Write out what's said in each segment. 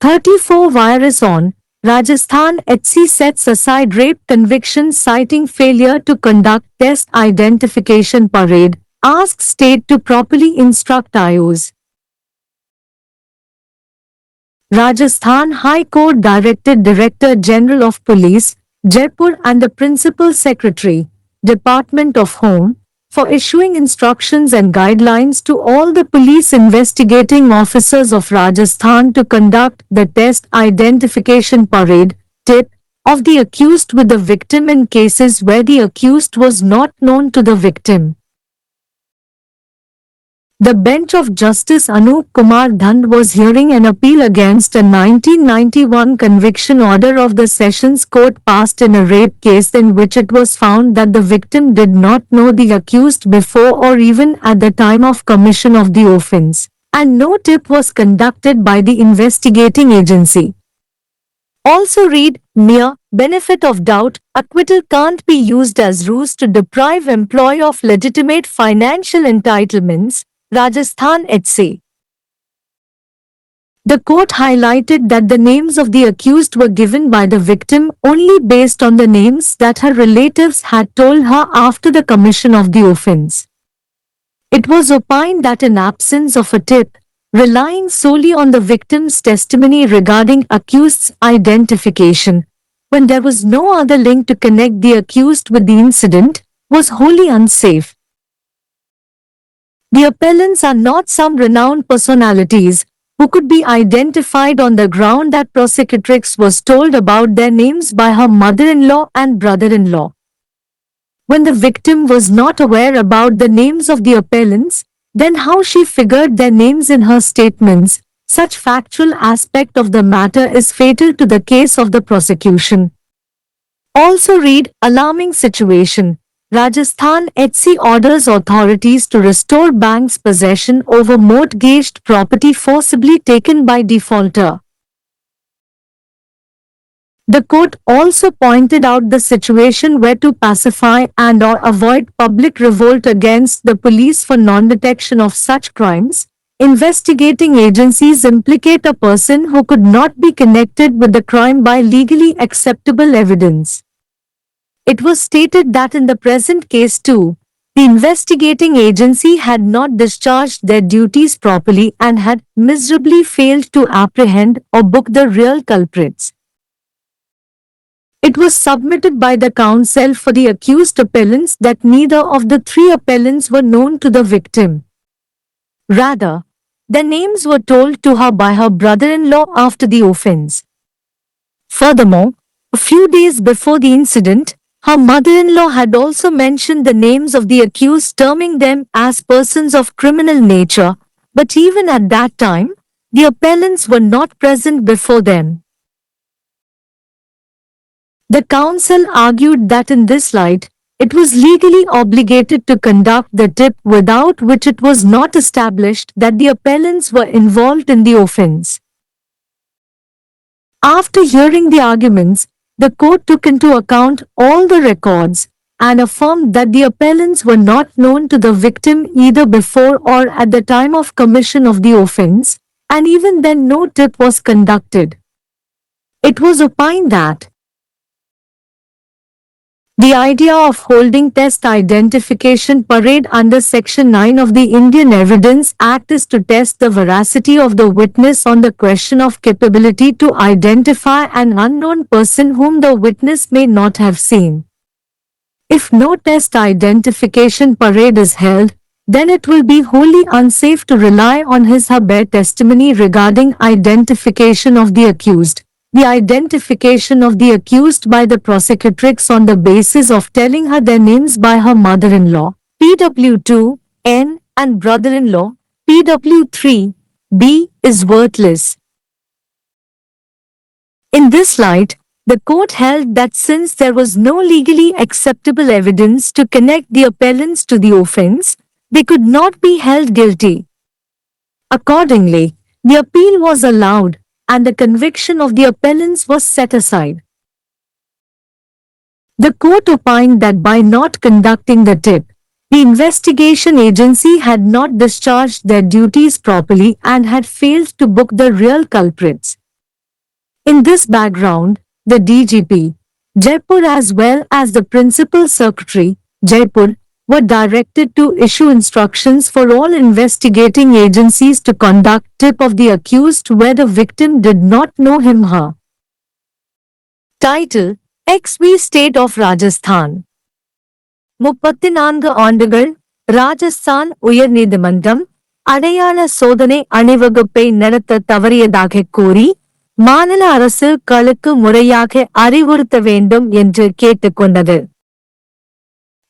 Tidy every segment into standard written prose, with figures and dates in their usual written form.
34 Virus on Rajasthan HC sets aside rape convictions citing failure to conduct test identification parade, asks state to properly instruct IOs. Rajasthan High Court directed Director General of Police, Jaipur and the Principal Secretary, Department of Home, for issuing instructions and guidelines to all the police investigating officers of Rajasthan to conduct the test identification parade, TIP, of the accused with the victim in cases where the accused was not known to the victim. The bench of Justice Anup Kumar Dhand was hearing an appeal against a 1991 conviction order of the Sessions Court passed in a rape case in which it was found that the victim did not know the accused before or even at the time of commission of the offence, and no tip was conducted by the investigating agency. Also read, mere benefit of doubt, acquittal can't be used as ruse to deprive employee of legitimate financial entitlements, Rajasthan HC. The court highlighted that the names of the accused were given by the victim only based on the names that her relatives had told her after the commission of the offence. It was opined that in absence of a tip, relying solely on the victim's testimony regarding accused's identification, when there was no other link to connect the accused with the incident, was wholly unsafe. The appellants are not some renowned personalities who could be identified on the ground that prosecutrix was told about their names by her mother-in-law and brother-in-law. When the victim was not aware about the names of the appellants, then how she figured their names in her statements, such factual aspect of the matter is fatal to the case of the prosecution. Also read, alarming situation. Rajasthan HC orders authorities to restore bank's possession over mortgaged property forcibly taken by defaulter. The court also pointed out the situation where to pacify and or avoid public revolt against the police for non-detection of such crimes. Investigating agencies implicate a person who could not be connected with the crime by legally acceptable evidence. It was stated that in the present case too, the investigating agency had not discharged their duties properly and had miserably failed to apprehend or book the real culprits. It was submitted by the counsel for the accused appellants that neither of the three appellants were known to the victim. Rather, their names were told to her by her brother-in-law after the offence. Furthermore, a few days before the incident, her mother-in-law had also mentioned the names of the accused, terming them as persons of criminal nature, but even at that time, the appellants were not present before them. The counsel argued that in this light, it was legally obligated to conduct the tip, without which it was not established that the appellants were involved in the offence. After hearing the arguments, the court took into account all the records and affirmed that the appellants were not known to the victim either before or at the time of commission of the offence, and even then no tip was conducted. It was opined that the idea of holding test identification parade under Section 9 of the Indian Evidence Act is to test the veracity of the witness on the question of capability to identify an unknown person whom the witness may not have seen. If no test identification parade is held, then it will be wholly unsafe to rely on his/her bare testimony regarding identification of the accused. The identification of the accused by the prosecutrix on the basis of telling her their names by her mother-in-law, PW2, N, and brother-in-law, PW3, B, is worthless. In this light, the court held that since there was no legally acceptable evidence to connect the appellants to the offence, they could not be held guilty. Accordingly, the appeal was allowed, and the conviction of the appellants was set aside. The court opined that by not conducting the tip, the investigation agency had not discharged their duties properly and had failed to book the real culprits. In this background, the DGP, Jaipur as well as the Principal Secretary, Jaipur, were directed to issue instructions for all investigating agencies to conduct tip of the accused where the victim did not know him/her. Title: XV State of Rajasthan. 34 ஆண்டுகள் ராஜஸ்தான் உயர்நீதிமன்றம் அடையாள சோதனை அணிவகுப்பை நடத்த தவறியதாக கூறி மாநில அரசுகளுக்கு முறையாக அறிவுறுத்த வேண்டும் என்று கேட்டுக்கொண்டது.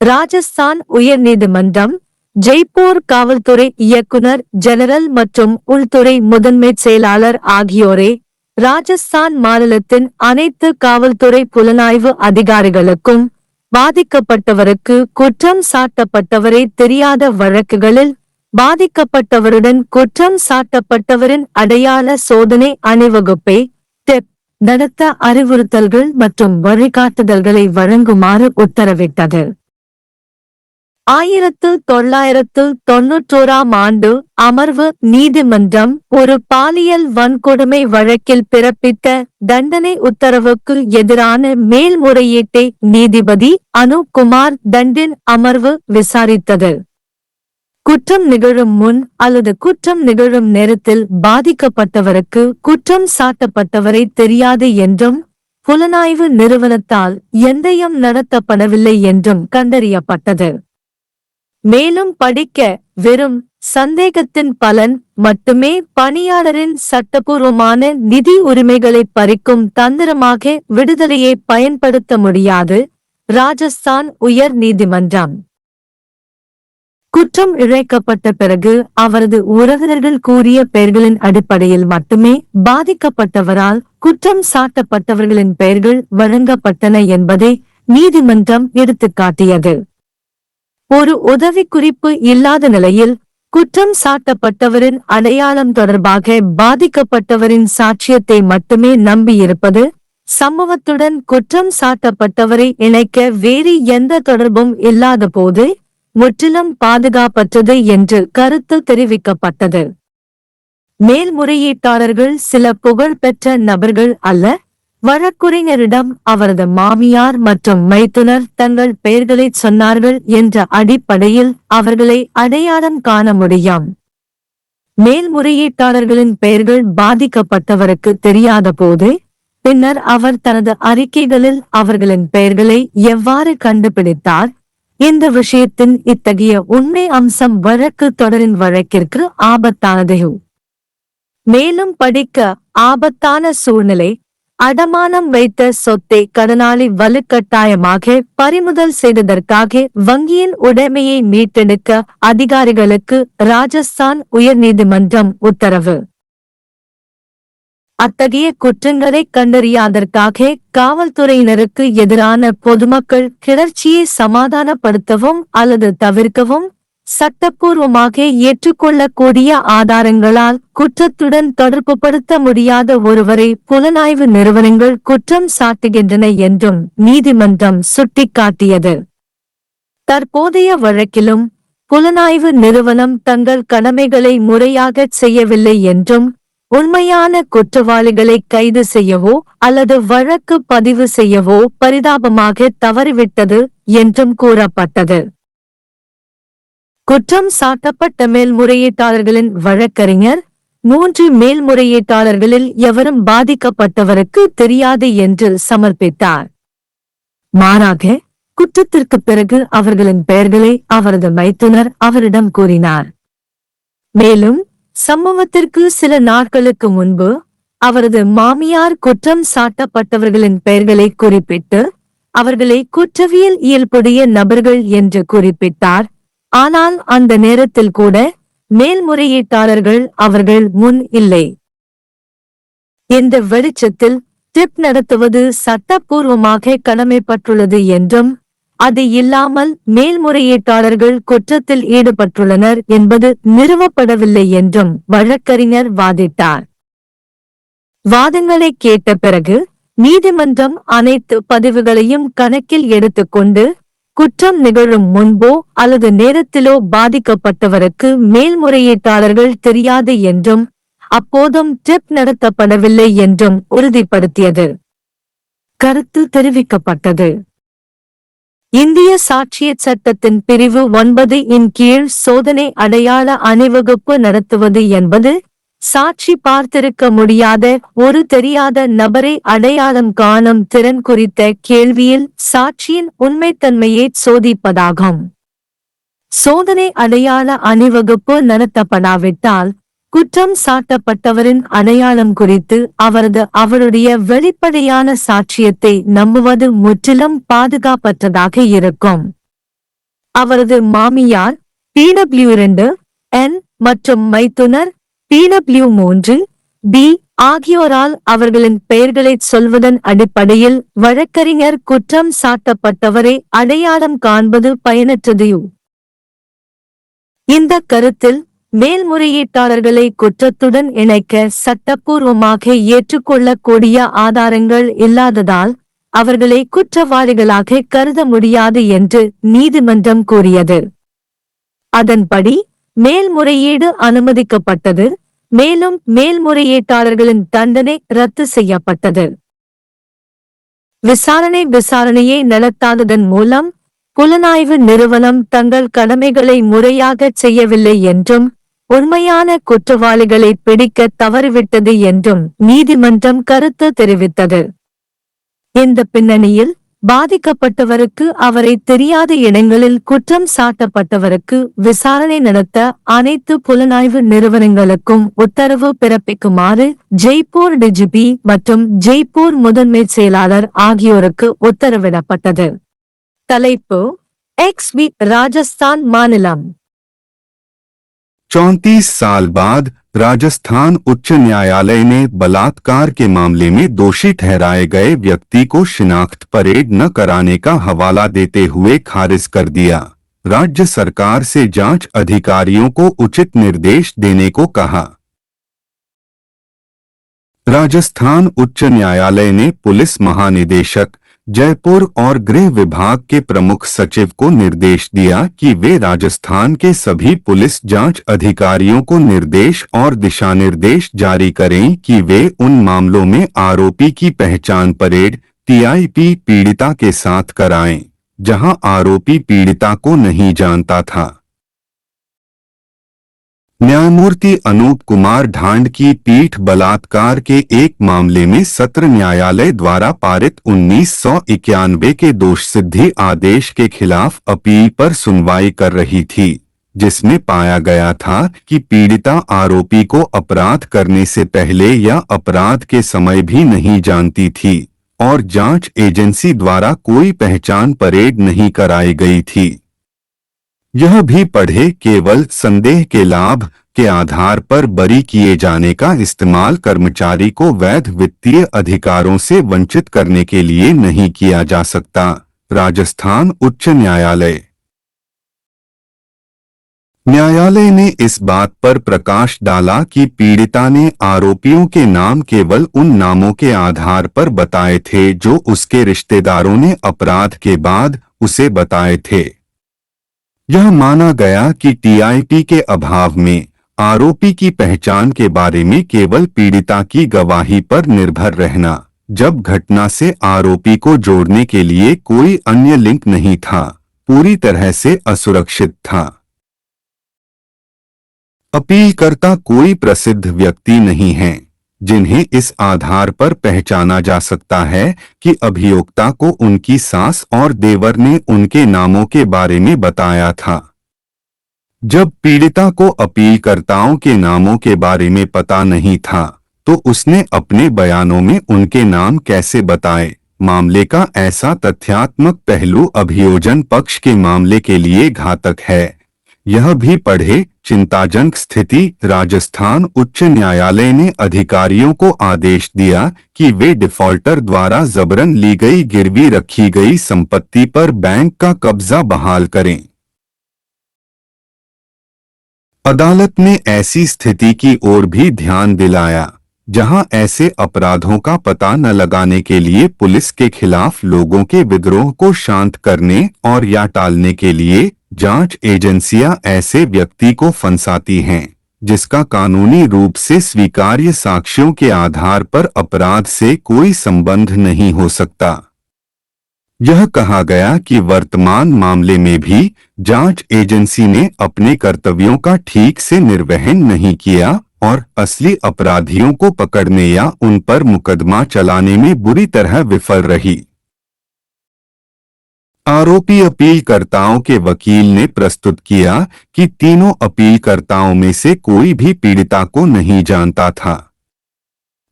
ராஜஸ்தான் உயர்நீதிமன்றம் ஜெய்ப்பூர் காவல்துறை இயக்குனர் ஜெனரல் மற்றும் உள்துறை முதன்மைச் செயலாளர் ஆகியோரே ராஜஸ்தான் மாநிலத்தின் அனைத்து காவல்துறை புலனாய்வு அதிகாரிகளுக்கும் பாதிக்கப்பட்டவருக்கு குற்றம் சாட்டப்பட்டவரை தெரியாத வழக்குகளில் பாதிக்கப்பட்டவருடன் குற்றம் சாட்டப்பட்டவரின் அடையாள சோதனை அணிவகுப்பை டெப் நடத்த அறிவுறுத்தல்கள் மற்றும் வழிகாட்டுதல்களை வழங்குமாறு உத்தரவிட்டது. 1991 ஆண்டு அமர்வு நீதிமன்றம் ஒரு பாலியல் வன்கொடுமை வழக்கில் பிறப்பித்த தண்டனை உத்தரவுக்கு எதிரான மேல்முறையீட்டை நீதிபதி அனுப் குமார் தண்டின் அமர்வு விசாரித்தது. குற்றம் நிகழும் முன் அல்லது குற்றம் நிகழும் நேரத்தில் பாதிக்கப்பட்டவருக்கு குற்றம் சாட்டப்பட்டவரை தெரியாது என்றும் புலனாய்வு நிறுவனத்தால் எந்தயம் நடத்தப்படவில்லை என்றும் கண்டறியப்பட்டது. மேலும் படிக்க வெறும் சந்தேகத்தின் பலன் மட்டுமே பணியாளரின் சட்டபூர்வமான நிதி உரிமைகளை பறிக்கும் தந்திரமாக விடுதலையை பயன்படுத்த முடியாது. ராஜஸ்தான் உயர் நீதிமன்றம் குற்றம் இழைக்கப்பட்ட பிறகு அவரது உறவினர்கள் கூறிய பெயர்களின் அடிப்படையில் மட்டுமே பாதிக்கப்பட்டவரால் குற்றம் சாட்டப்பட்டவர்களின் பெயர்கள் வழங்கப்பட்டன என்பதை நீதிமன்றம் எடுத்துக்காட்டியது. ஒரு உதவிக்குறிப்பு இல்லாத நிலையில் குற்றம் சாட்டப்பட்டவரின் அடையாளம் தொடர்பாக பாதிக்கப்பட்டவரின் சாட்சியத்தை மட்டுமே நம்பியிருப்பது சம்பவத்துடன் குற்றம் சாட்டப்பட்டவரை இணைக்க வேறு எந்த தொடர்பும் இல்லாத போது முற்றிலும் பாதுகாப்பற்றது என்று கருத்து தெரிவிக்கப்பட்டது. மேல்முறையீட்டாளர்கள் சில புகழ்பெற்ற நபர்கள் அல்ல. வழக்குரைஞரிடம் அவரது மாமியார் மற்றும் மைத்துனர் தங்கள் பெயர்களை சொன்னார்கள் என்ற அடிப்படையில் அவர்களை அடையாளம் காண முடியும். மேல்முறையீட்டாளர்களின் பெயர்கள் பாதிக்கப்பட்டவருக்கு தெரியாத போது பின்னர் அவர் தனது அறிக்கைகளில் அவர்களின் பெயர்களை எவ்வாறு கண்டுபிடித்தார்? இந்த விஷயத்தின் இத்தகைய உண்மை அம்சம் வழக்கு தொடரின் வழக்கிற்கு ஆபத்தானது. மேலும் படிக்க ஆபத்தான சூழ்நிலை அடமானம் வைத்த சொத்தை கடனாளி வலுக்கட்டாயமாக பறிமுதல் செய்ததற்காக வங்கியின் உடைமையை மீட்டெடுக்க அதிகாரிகளுக்கு ராஜஸ்தான் உயர்நீதிமன்றம் உத்தரவு. அத்தகைய குற்றங்களை கண்டறியாதற்காக காவல்துறையினருக்கு எதிரான பொதுமக்கள் கிளர்ச்சியை சமாதானப்படுத்தவும் அல்லது தவிர்க்கவும் சட்டப்பூர்வமாக ஏற்றுக்கொள்ளக்கூடிய ஆதாரங்களால் குற்றத்துடன் தொடர்புபடுத்த முடியாத ஒருவரை புலனாய்வு நிறுவனங்கள் குற்றம் சாட்டுகின்றன என்றும் நீதிமன்றம் சுட்டிக்காட்டியது. தற்போதைய வழக்கிலும் புலனாய்வு நிறுவனம் தங்கள் கடமைகளை முறையாகச் செய்யவில்லை என்றும் உண்மையான குற்றவாளிகளை கைது செய்யவோ அல்லது வழக்கு பதிவு செய்யவோ பரிதாபமாக தவறிவிட்டது என்றும் கூறப்பட்டது. குற்றம் சாட்டப்பட்ட மேல்முறையீட்டாளர்களின் வழக்கறிஞர் 3 மேல்முறையீட்டாளர்களில் எவரும் பாதிக்கப்பட்டவருக்கு தெரியாது என்று சமர்ப்பித்தார். மாறாக குற்றத்திற்கு பிறகு அவர்களின் பெயர்களை அவரது மைத்துனர் அவரிடம் கூறினார். மேலும் சம்பவத்திற்கு சில நாட்களுக்கு முன்பு அவரது மாமியார் குற்றம் சாட்டப்பட்டவர்களின் பெயர்களை குறிப்பிட்டு அவர்களை குற்றவியல் இயல்புடைய நபர்கள் என்று குறிப்பிட்டார். ஆனால் அந்த நேரத்தில் கூட மேல்முறையீட்டாளர்கள் அவர்கள் முன் இல்லை. இந்த வெளிச்சத்தில் டிப் நடத்துவது சட்டப்பூர்வமாக கடமைப்பட்டுள்ளது என்றும் அது இல்லாமல் மேல்முறையீட்டாளர்கள் குற்றத்தில் ஈடுபட்டுள்ளனர் என்பது நிறுவப்படவில்லை என்றும் வழக்கறிஞர் வாதிட்டார். வாதங்களை கேட்ட பிறகு நீதிமன்றம் அனைத்து பதிவுகளையும் கணக்கில் எடுத்துக்கொண்டு குற்றம் நிகழும் முன்போ அல்லது நேரத்திலோ பாதிக்கப்பட்டவருக்கு மேல்முறையீட்டாளர்கள் தெரியாது என்றும் அப்போதும் டிப் நடத்தப்படவில்லை என்றும் உறுதிப்படுத்தியது. கருத்து தெரிவிக்கப்பட்டது. இந்திய சாட்சியச் சட்டத்தின் பிரிவு 9 இன் கீழ் சோதனை அடையாள அணிவகுப்பு நடத்துவது என்பது சாட்சி பார்த்திருக்க முடியாத ஒரு தெரியாத நபரை அடையாளம் காணும் திறன் குறித்த கேள்வியில் சாட்சியின் உண்மைத்தன்மையை சோதிப்பதாகும். சோதனை அடையாள அணிவகுப்பு நடத்தப்படாவிட்டால் குற்றம் சாட்டப்பட்டவரின் அடையாளம் குறித்து அவருடைய வெளிப்படையான சாட்சியத்தை நம்புவது முற்றிலும் பாதுகாப்பற்றதாக இருக்கும். அவரது மாமியார் PW2 N மற்றும் மைத்துனர் PW3 B ஆகியோரால் அவர்களின் பெயர்களைச் சொல்வதன் அடிப்படையில் வழக்கறிஞர் குற்றம் சாட்டப்பட்டவரை அடையாளம் காண்பது பயனற்றது. இந்த கருத்தில் மேல்முறையீட்டாளர்களை குற்றத்துடன் இணைக்க சட்டப்பூர்வமாக ஏற்றுக்கொள்ளக்கூடிய ஆதாரங்கள் இல்லாததால் அவர்களை குற்றவாளிகளாக கருத முடியாது என்று நீதிமன்றம் கூறியது. அதன்படி மேல்முறையீடு அனுமதிக்கப்பட்டது. மேலும் மேல்முறையீட்டாளர்களின் தண்டனை ரத்து செய்யப்பட்டது. விசாரணையை நடத்தாததன் மூலம் புலனாய்வு நிறுவனம் தங்கள் கடமைகளை முறையாகச் செய்யவில்லை என்றும் உண்மையான குற்றவாளிகளை பிடிக்க தவறிவிட்டது என்றும் நீதிமன்றம் கருத்து தெரிவித்தது. இந்த பின்னணியில் பாதிக்கப்பட்டவருக்கு அவரை தெரியாத இடங்களில் குற்றம் சாட்டப்பட்டவருக்கு விசாரணை நடத்த அனைத்து புலனாய்வு நிறுவனங்களுக்கும் உத்தரவு பிறப்பிக்குமாறு ஜெய்ப்பூர் டிஜிபி மற்றும் ஜெய்ப்பூர் முதன்மை செயலாளர் ஆகியோருக்கு உத்தரவிடப்பட்டது. தலைப்பு XB राजस्थान मानिलम। 34 साल बाद राजस्थान उच्च न्यायालय ने बलात्कार के मामले में दोषी ठहराए गए व्यक्ति को शिनाख्त परेड न कराने का हवाला देते हुए खारिज कर दिया। राज्य सरकार से जांच अधिकारियों को उचित निर्देश देने को कहा। राजस्थान उच्च न्यायालय ने पुलिस महानिदेशक जयपुर और गृह विभाग के प्रमुख सचिव को निर्देश दिया कि वे राजस्थान के सभी पुलिस जांच अधिकारियों को निर्देश और दिशानिर्देश जारी करें कि वे उन मामलों में आरोपी की पहचान परेड TIP पीड़िता के साथ कराएं, जहां आरोपी पीड़िता को नहीं जानता था। न्यायमूर्ति अनूप कुमार ढांड की पीठ बलात्कार के एक मामले में सत्र न्यायालय द्वारा पारित 1991 के दोषसिद्धि आदेश के खिलाफ अपील पर सुनवाई कर रही थी, जिसमें पाया गया था कि पीड़िता आरोपी को अपराध करने से पहले या अपराध के समय भी नहीं जानती थी और जांच एजेंसी द्वारा कोई पहचान परेड नहीं कराई गई थी। यह भी पढ़े केवल संदेह के लाभ के आधार पर बरी किए जाने का इस्तेमाल कर्मचारी को वैध वित्तीय अधिकारों से वंचित करने के लिए नहीं किया जा सकता। राजस्थान उच्च न्यायालय ने इस बात पर प्रकाश डाला कि पीड़िता ने आरोपियों के नाम केवल उन नामों के आधार पर बताए थे जो उसके रिश्तेदारों ने अपराध के बाद उसे बताए थे। यह माना गया कि TIP के अभाव में आरोपी की पहचान के बारे में केवल पीड़िता की गवाही पर निर्भर रहना, जब घटना से आरोपी को जोड़ने के लिए कोई अन्य लिंक नहीं था, पूरी तरह से असुरक्षित था। अपीलकर्ता कोई प्रसिद्ध व्यक्ति नहीं हैं, जिन्हें इस आधार पर पहचाना जा सकता है कि अभियोक्ता को उनकी सास और देवर ने उनके नामों के बारे में बताया था। जब पीड़िता को अपीलकर्ताओं के नामों के बारे में पता नहीं था, तो उसने अपने बयानों में उनके नाम कैसे बताए। मामले का ऐसा तथ्यात्मक पहलू अभियोजन पक्ष के मामले के लिए घातक है। यह भी पढ़े चिंताजनक स्थिति। राजस्थान उच्च न्यायालय ने अधिकारियों को आदेश दिया कि वे डिफॉल्टर द्वारा जबरन ली गई गिरवी रखी गई संपत्ति पर बैंक का कब्जा बहाल करें। अदालत ने ऐसी स्थिति की ओर भी ध्यान दिलाया जहां ऐसे अपराधों का पता न लगाने के लिए पुलिस के खिलाफ लोगों के विद्रोह को शांत करने और या टालने के लिए जांच एजेंसियां ऐसे व्यक्ति को फंसाती हैं जिसका कानूनी रूप से स्वीकार्य साक्ष्यों के आधार पर अपराध से कोई संबंध नहीं हो सकता। यह कहा गया कि वर्तमान मामले में भी जांच एजेंसी ने अपने कर्तव्यों का ठीक से निर्वहन नहीं किया और असली अपराधियों को पकड़ने या उन पर मुकदमा चलाने में बुरी तरह विफल रही। आरोपी अपीलकर्ताओं के वकील ने प्रस्तुत किया कि तीनों अपीलकर्ताओं में से कोई भी पीड़िता को नहीं जानता था,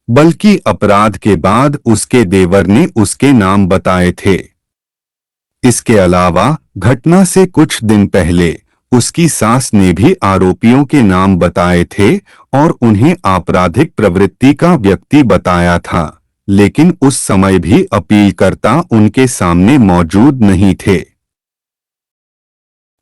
बल्कि अपराध के बाद उसके देवर ने उसके नाम बताए थे। इसके अलावा घटना से कुछ दिन पहले उसकी सास ने भी आरोपियों के नाम बताए थे और उन्हें आपराधिक प्रवृत्ति का व्यक्ति बताया था, लेकिन उस समय भी अपीलकर्ता उनके सामने मौजूद नहीं थे।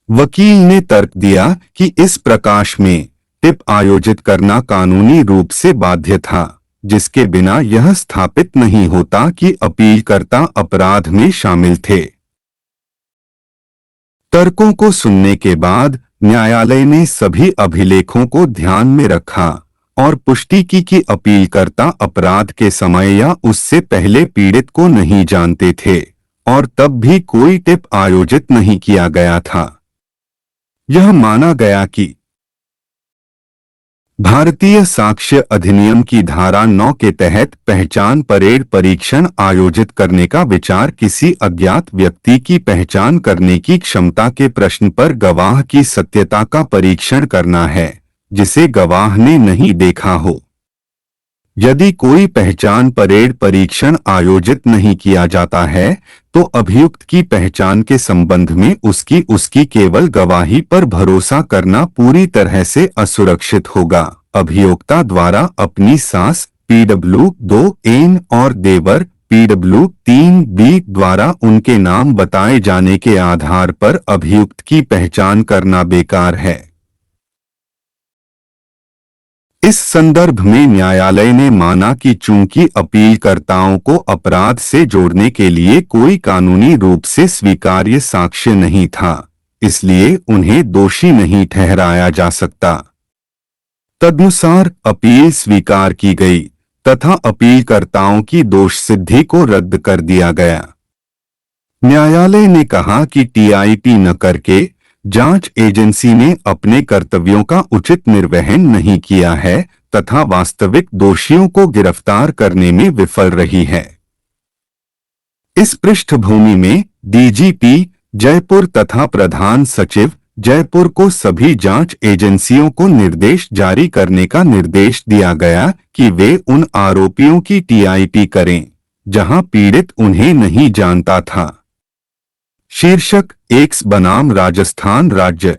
वकील ने तर्क दिया कि इस प्रकाश में टिप आयोजित करना कानूनी रूप से बाध्य था, जिसके बिना यह स्थापित नहीं होता कि अपीलकर्ता अपराध में शामिल थे। तर्कों को सुनने के बाद न्यायालय ने सभी अभिलेखों को ध्यान में रखा और पुष्टि की कि अपीलकर्ता अपराध के समय या उससे पहले पीड़ित को नहीं जानते थे और तब भी कोई टिप आयोजित नहीं किया गया था। यह माना गया कि भारतीय साक्ष्य अधिनियम की धारा 9 के तहत पहचान परेड परीक्षण आयोजित करने का विचार किसी अज्ञात व्यक्ति की पहचान करने की क्षमता के प्रश्न पर गवाह की सत्यता का परीक्षण करना है, जिसे गवाह ने नहीं देखा हो। यदि कोई पहचान परेड परीक्षण आयोजित नहीं किया जाता है, तो अभियुक्त की पहचान के संबंध में उसकी केवल गवाही पर भरोसा करना पूरी तरह से असुरक्षित होगा। अभियोक्ता द्वारा अपनी सास PW2N और देवर PW3B द्वारा उनके नाम बताए जाने के आधार पर अभियुक्त की पहचान करना बेकार है। इस संदर्भ में न्यायालय ने माना कि चूंकि अपीलकर्ताओं को अपराध से जोड़ने के लिए कोई कानूनी रूप से स्वीकार्य साक्ष्य नहीं था, इसलिए उन्हें दोषी नहीं ठहराया जा सकता। तदनुसार अपील स्वीकार की गई तथा अपीलकर्ताओं की दोष सिद्धि को रद्द कर दिया गया। न्यायालय ने कहा कि TIP न करके जांच एजेंसी ने अपने कर्तव्यों का उचित निर्वहन नहीं किया है तथा वास्तविक दोषियों को गिरफ्तार करने में विफल रही है। इस पृष्ठभूमि में DGP जयपुर तथा प्रधान सचिव जयपुर को सभी जांच एजेंसियों को निर्देश जारी करने का निर्देश दिया गया कि वे उन आरोपियों की TIP करें जहां पीड़ित उन्हें नहीं जानता था। शीर्षक 1 बनाम राजस्थान राज्य।